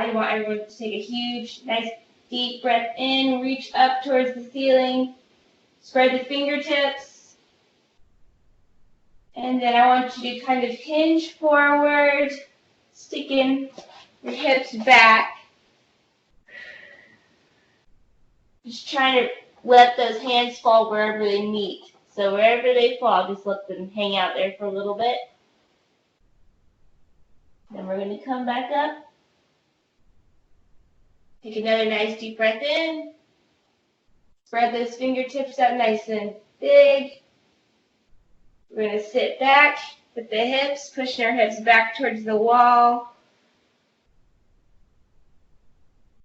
I want everyone to take a huge, nice, deep breath in, reach up towards the ceiling, spread the fingertips, and then I want you to kind of hinge forward, sticking your hips back. Just trying to let those hands fall wherever they meet. So wherever they fall, just let them hang out there for a little bit. Then we're going to come back up. Take another nice deep breath in. Spread those fingertips out nice and big. We're going to sit back with the hips, pushing our hips back towards the wall.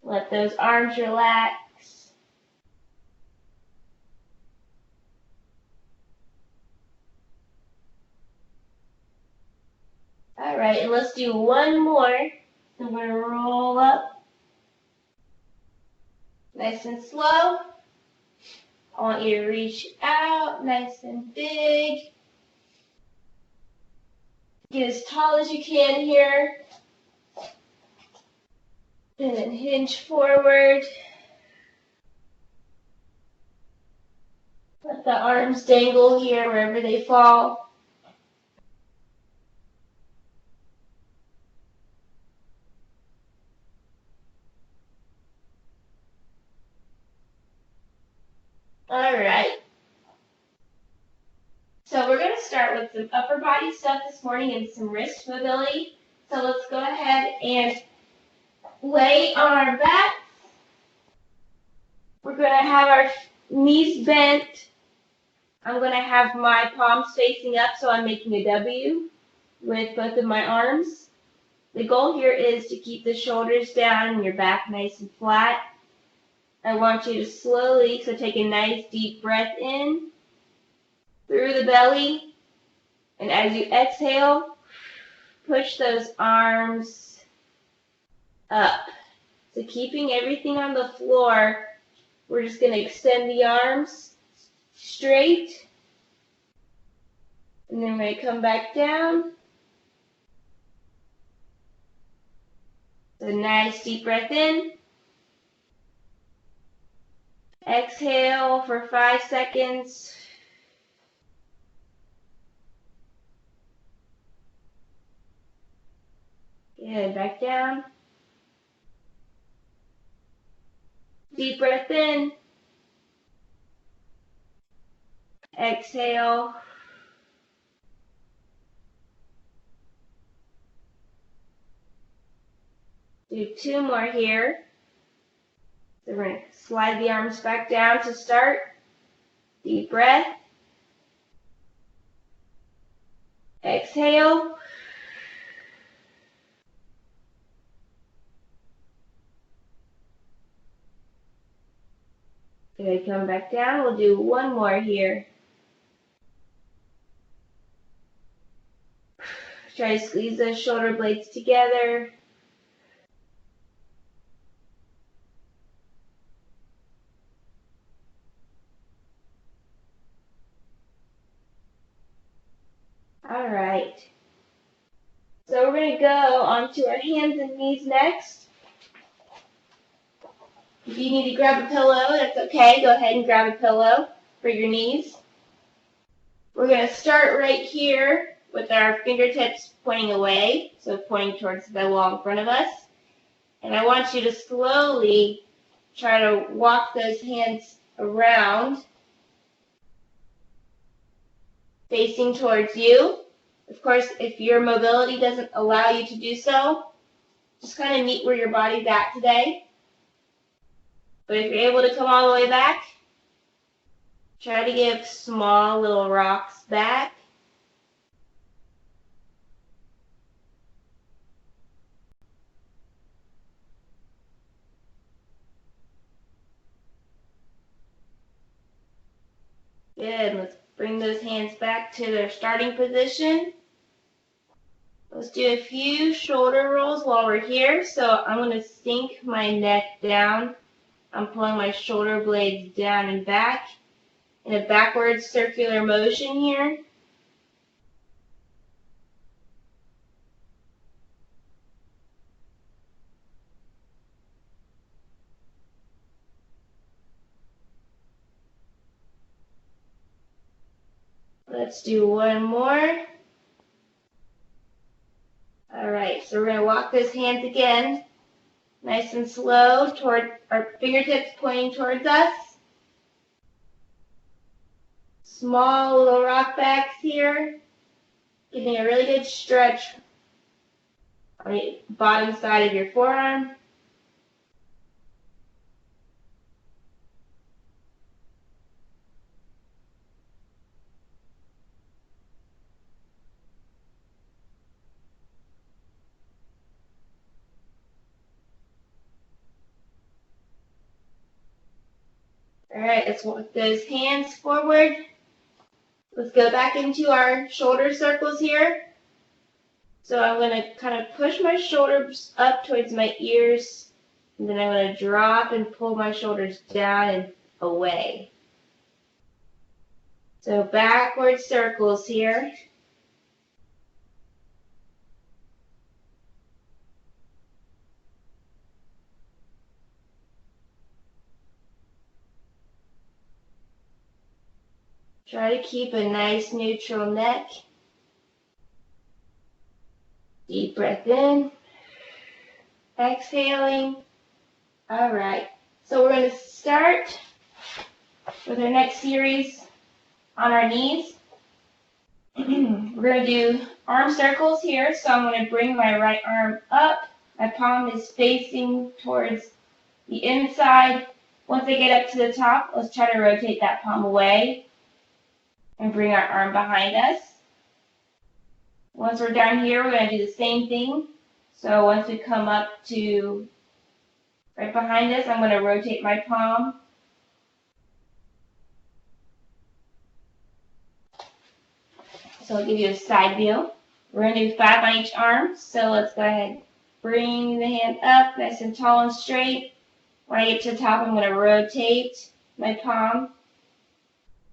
Let those arms relax. All right, and let's do one more. So we're going to roll up. Nice and slow. I want you to reach out, nice and big. Get as tall as you can here. And then hinge forward. Let the arms dangle here wherever they fall. All right. So we're going to start with some upper body stuff this morning and some wrist mobility. So let's go ahead and lay on our back. We're going to have our knees bent. I'm going to have my palms facing up, so I'm making a W with both of my arms. The goal here is to keep the shoulders down and your back nice and flat. I want you to slowly, so take a nice deep breath in through the belly. And as you exhale, push those arms up. So keeping everything on the floor, we're just going to extend the arms straight. And then we're going to come back down. So nice deep breath in. Exhale for 5 seconds. Good, back down. Deep breath in. Exhale. Do 2 more here. So we're going to slide the arms back down to start. Deep breath. Exhale. Good, come back down. We'll do 1 more here. Try to squeeze those shoulder blades together. All right. So we're going to go onto our hands and knees next. If you need to grab a pillow, that's okay. Go ahead and grab a pillow for your knees. We're going to start right here with our fingertips pointing away, so pointing towards the wall in front of us. And I want you to slowly try to walk those hands around, facing towards you. Of course, if your mobility doesn't allow you to do so, just kind of meet where your body's at today. But if you're able to come all the way back, try to give small little rocks back. Good. Let's bring those hands back to their starting position. Let's do a few shoulder rolls while we're here. So I'm going to sink my neck down. I'm pulling my shoulder blades down and back in a backwards circular motion here. Let's do one more. All right, so we're going to walk those hands again, nice and slow, toward our fingertips pointing towards us. Small little rock backs here, getting a really good stretch on the bottom side of your forearm. All right, let's walk those hands forward. Let's go back into our shoulder circles here. So I'm going to kind of push my shoulders up towards my ears, and then I'm going to drop and pull my shoulders down and away. So backward circles here. Try to keep a nice neutral neck. Deep breath in. Exhaling. All right. So we're going to start with our next series on our knees. We're going to do arm circles here. So I'm going to bring my right arm up. My palm is facing towards the inside. Once I get up to the top, let's try to rotate that palm away and bring our arm behind us. Once we're down here, we're going to do the same thing. So once we come up to right behind us, I'm going to rotate my palm. So I'll give you a side view. We're going to do 5 on each arm. So let's go ahead. Bring the hand up nice and tall and straight. When I get to the top, I'm going to rotate my palm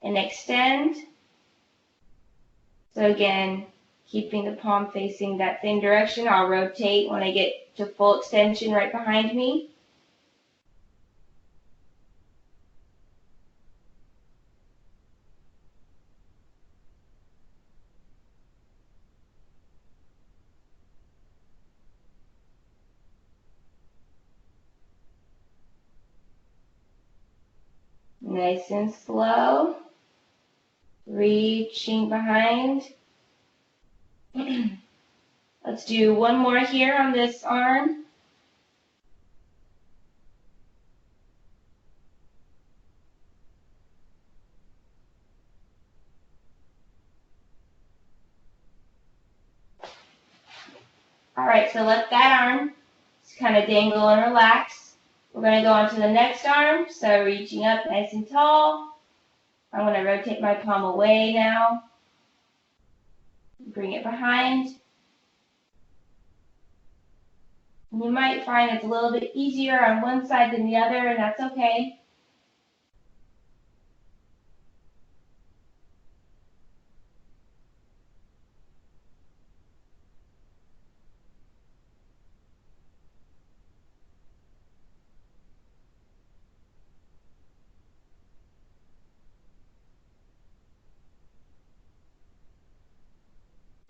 and extend. So again, keeping the palm facing that same direction, I'll rotate when I get to full extension right behind me. Nice and slow. Reaching behind. Let's do one more here on this arm. All right, so let that arm just kind of dangle and relax. We're going to go on to the next arm. So reaching up nice and tall. I'm going to rotate my palm away now. Bring it behind. You might find it's a little bit easier on one side than the other, and that's okay.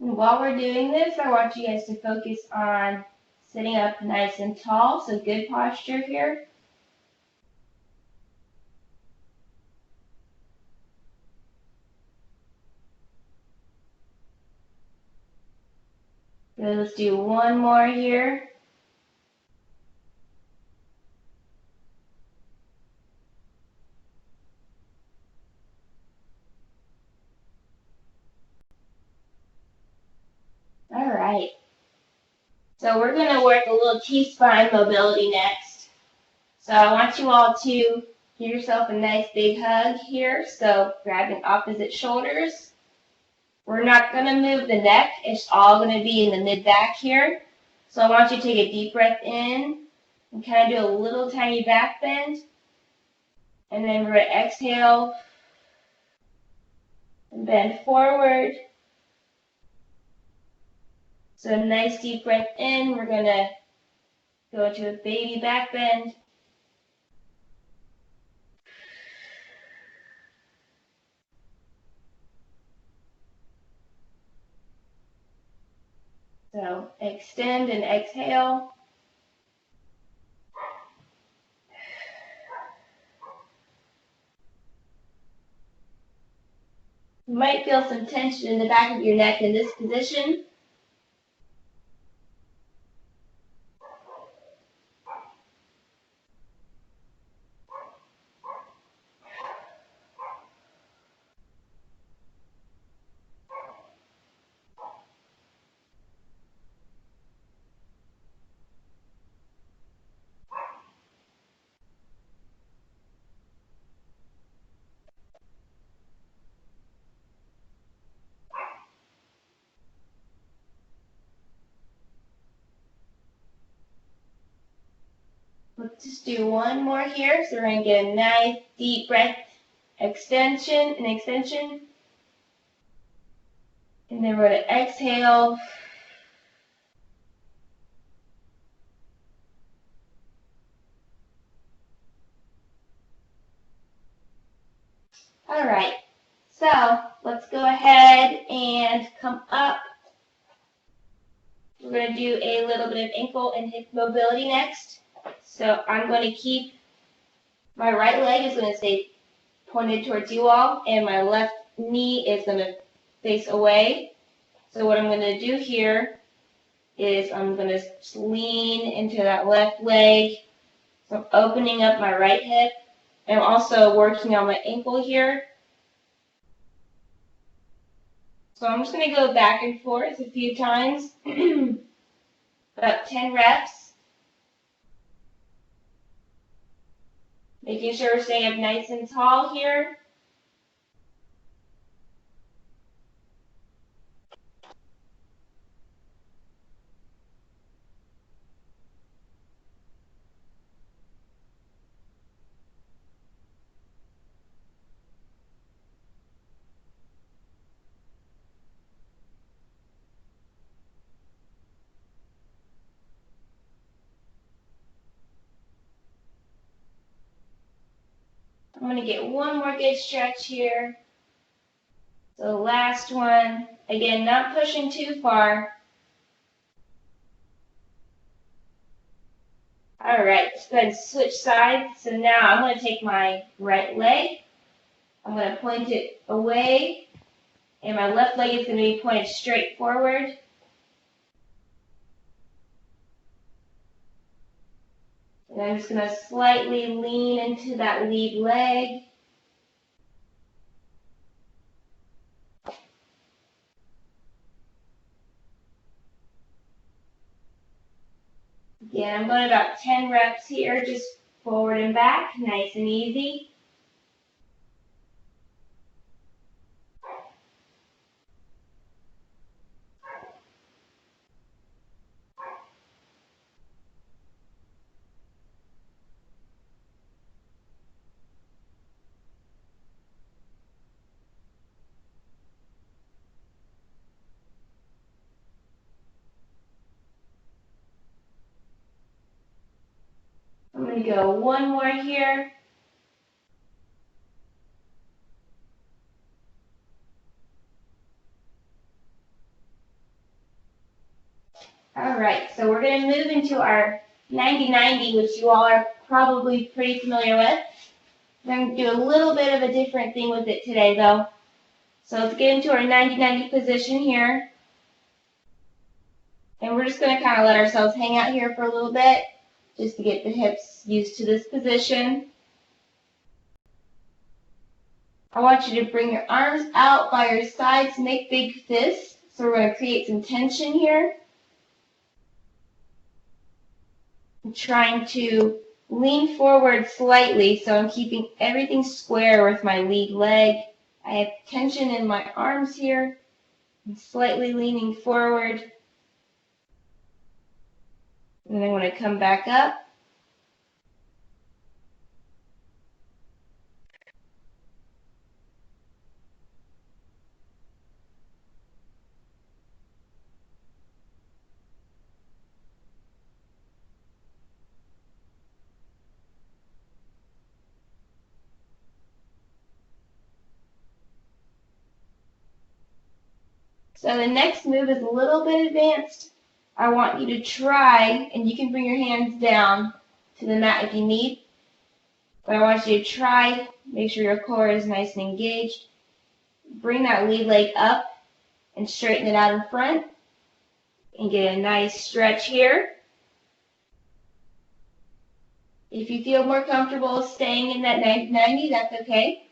And while we're doing this, I want you guys to focus on sitting up nice and tall, so good posture here. Good, let's do one more here. All right. So we're going to work a little T-spine mobility next. So I want you all to give yourself a nice big hug here. So grabbing opposite shoulders. We're not going to move the neck. It's all going to be in the mid-back here. So I want you to take a deep breath in and kind of do a little tiny back bend. And then we're going to exhale and bend forward. So a nice deep breath in. We're going to go into a baby back bend. So extend and exhale. You might feel some tension in the back of your neck in this position. Let's just do one more here. So we're going to get a nice deep breath, extension and extension. And then we're going to exhale. All right. So let's go ahead and come up. We're going to do a little bit of ankle and hip mobility next. So I'm going to keep my right leg is going to stay pointed towards you all, and my left knee is going to face away. So what I'm going to do here is I'm going to lean into that left leg. So I'm opening up my right hip. And I'm also working on my ankle here. So I'm just going to go back and forth a few times, about 10 reps. Making sure we're staying up nice and tall here. I'm going to get one more good stretch here. So last one. Again, not pushing too far. All right, let's go ahead and switch sides. So now I'm going to take my right leg. I'm going to point it away. And my left leg is going to be pointed straight forward. And I'm just going to slightly lean into that lead leg. Again, I'm going about 10 reps here, just forward and back, nice and easy. I'm going to go one more here. All right, so we're going to move into our 90-90, which you all are probably pretty familiar with. I'm going to do a little bit of a different thing with it today, though. So let's get into our 90-90 position here. And we're just going to kind of let ourselves hang out here for a little bit, just to get the hips used to this position. I want you to bring your arms out by your sides, make big fists. So we're going to create some tension here. I'm trying to lean forward slightly, so I'm keeping everything square with my lead leg. I have tension in my arms here. I'm slightly leaning forward. And then when I come back up, so the next move is a little bit advanced. I want you to try, and you can bring your hands down to the mat if you need, but I want you to try, make sure your core is nice and engaged. Bring that lead leg up and straighten it out in front and get a nice stretch here. If you feel more comfortable staying in that 90, that's okay.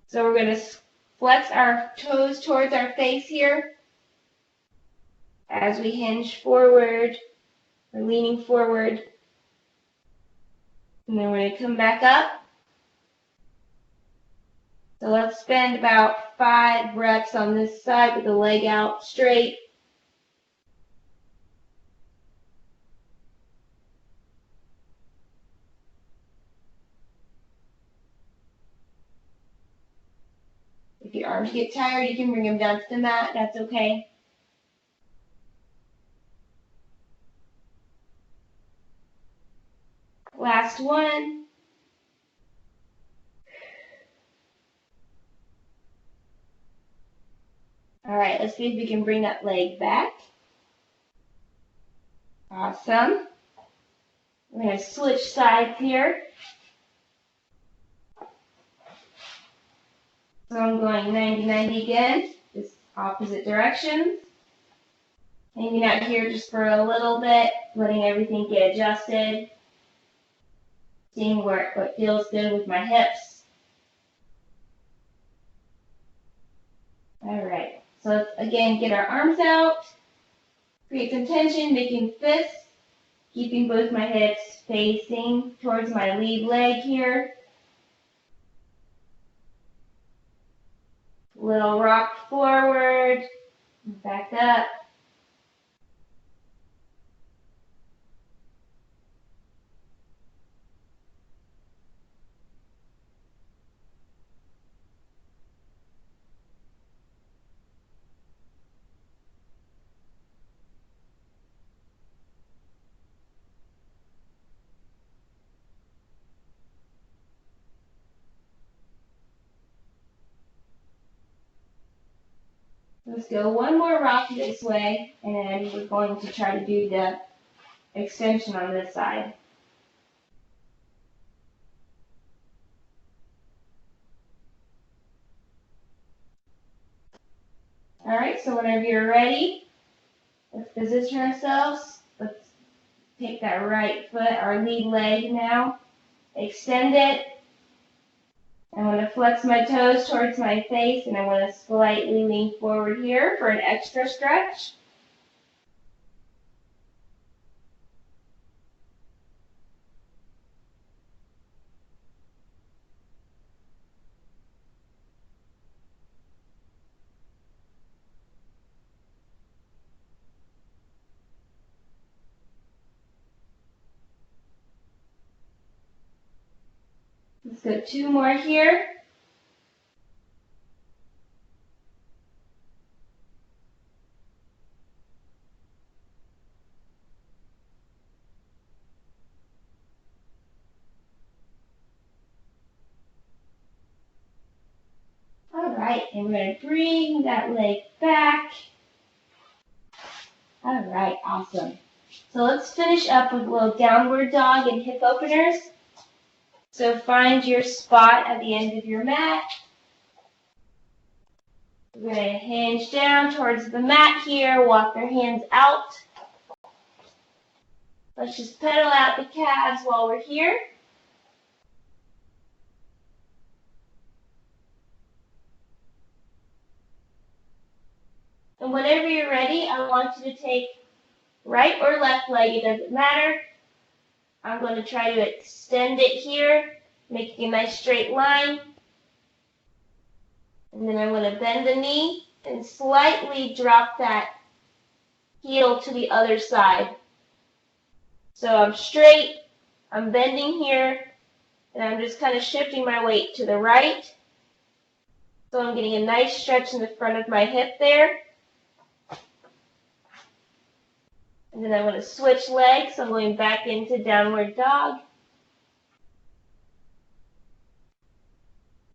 So we're going to flex our toes towards our face here as we hinge forward. We're leaning forward. And then we're going to come back up. So let's spend about 5 reps on this side with the leg out straight. If your arms get tired, you can bring them down to the mat. That's okay. Last one. All right, let's see if we can bring that leg back. Awesome. We're going to switch sides here. So I'm going 90-90 again, just opposite directions. Hanging out here just for a little bit, letting everything get adjusted. Seeing what feels good with my hips. All right, so let's again get our arms out. Create some tension, making fists. Keeping both my hips facing towards my lead leg here. Little rock forward, back up. Let's go one more rock this way, and then we're going to try to do the extension on this side. All right, so whenever you're ready, let's position ourselves. Let's take that right foot, our lead leg now, extend it. I want to flex my toes towards my face, and I want to slightly lean forward here for an extra stretch. Let's go 2 more here. All right, and we're going to bring that leg back. All right, awesome. So let's finish up with a little downward dog and hip openers. So find your spot at the end of your mat. We're going to hinge down towards the mat here, walk our hands out. Let's just pedal out the calves while we're here. And whenever you're ready, I want you to take right or left leg, it doesn't matter. I'm going to try to extend it here, making a nice straight line. And then I'm going to bend the knee and slightly drop that heel to the other side. So I'm straight, I'm bending here, and I'm just kind of shifting my weight to the right. So I'm getting a nice stretch in the front of my hip there. And then I'm going to switch legs, so I'm going back into downward dog.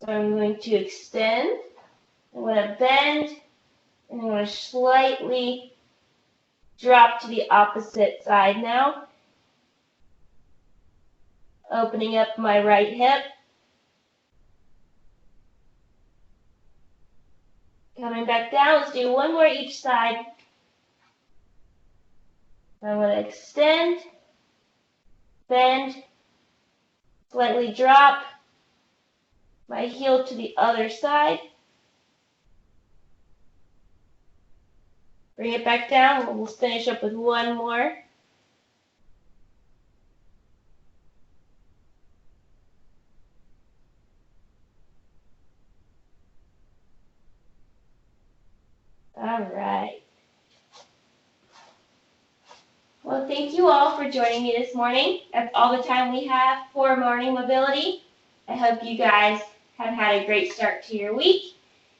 So I'm going to extend, I'm going to bend, and I'm going to slightly drop to the opposite side now. Opening up my right hip. Coming back down, let's do one more each side. I'm going to extend, bend, slightly drop my heel to the other side. Bring it back down, and we'll finish up with one more. All right. Well, thank you all for joining me this morning. That's all the time we have for morning mobility. I hope you guys have had a great start to your week,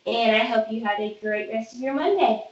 and I hope you have a great rest of your Monday.